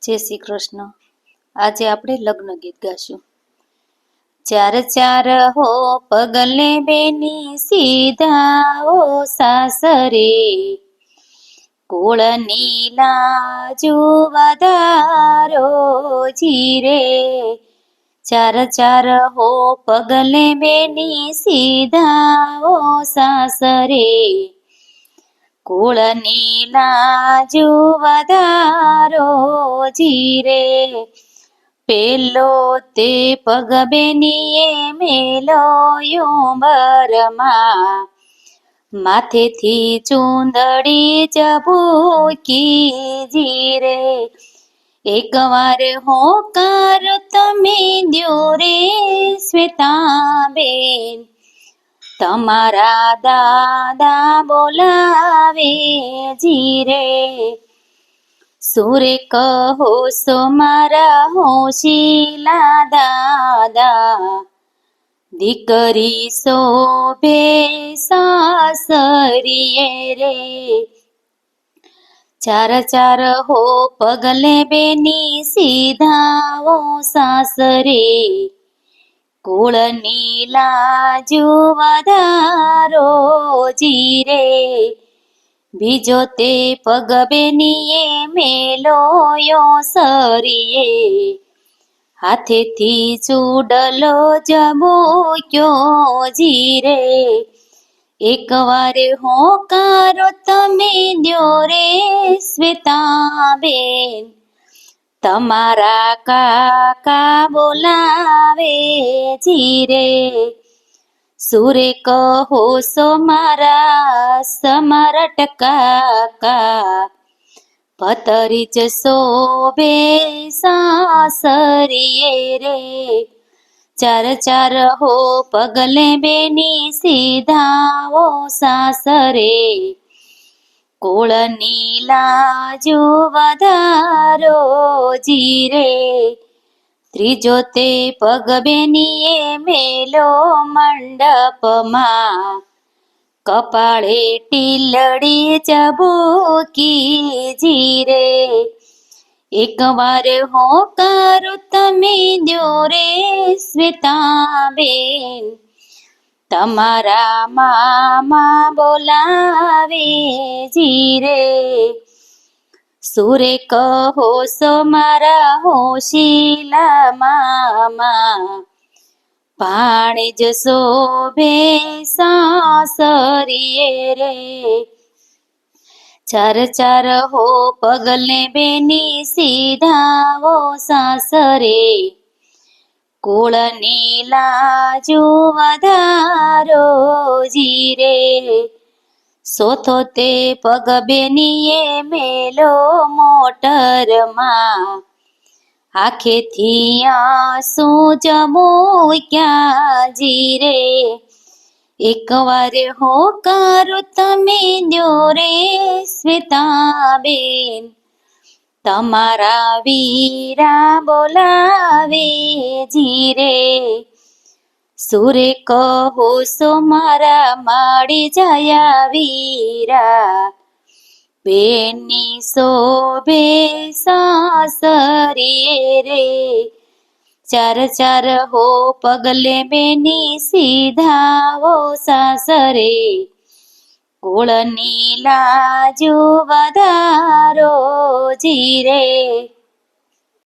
જય શ્રી કૃષ્ણ. આજે આપણે લગ્ન ગીત ગાશું. ચાર ચાર હો પગલે બેની સીધા ઓ સાસરે, કુળની લાજુ વધારો જીરે. ચાર ચાર હો પગલે બેની સીધા ઓ સાસરે, કુળની લાજુ વધારો જીરે. પેલો તે પગ બેનીએ મેલો યુંબરમાં, માથેથી ચૂંદડી ચબૂકી જીરે. એક વાર હોકાર તમે દ્યો રે શ્વેતાબેન, તમારા દાદા બોલાવે જીરે. સુરે કહો સો મારા હોશીલા દાદા, દીકરી શોભે સાસરીએ રે. ચાર ચાર હો પગલે બેની સીધા ઓ સાસરે, કુળની લાજુ વધારો જીરે. બીજો તે પગ બેનીએ મેલો યો સરીએ, હાથેથી ચૂડલો જબૂક્યો જીરે. એક વાર હોકારો તમે દ્યો રે શ્વેતાબેન, તમારા કાકા બોલાવે જીરે. સુરે કહો સો મારા સમરટ કાકા, ભતરીજ શોભે સાસરીએ રે. ચાર ચાર હો પગલે બેની સીધા ઓ સાસરે, કુળની લાજુ વધારો જીરે. ત્રીજો તે પગ બેનીએ મેલો મંડપમાં, કપાળે ટીલડી ચબૂકી જીરે. એક વાર હોકારો તમે દ્યો રે શ્વેતાબેન, તમારા મામા બોલાવે જીરે. સુરે કહો સો મારા હોશીલા મામા, ભાણેજ શોભે સાસરીએ રે. ચાર ચાર હો પગલે બેની સીધા ઓ સાસરે, કુળની લાજુ વધારો જીરે. સોથો તે પગ બેનીએ મેલો મોટરમાં, આંખેથી આંસુ જબૂક્યા જીરે. એક વાર હોકારો તમે દ્યો રે શ્વેતાબેન, તમારા વીરા બોલાવે જીરે. સુરે કહો સો મારા માડી જયા વીરા, બેની શોભે સાસરીએ રે. ચાર ચાર હો પગલે બેની સીધા ઓ સાસરે, કુળની લાજુ વધારો જીરે.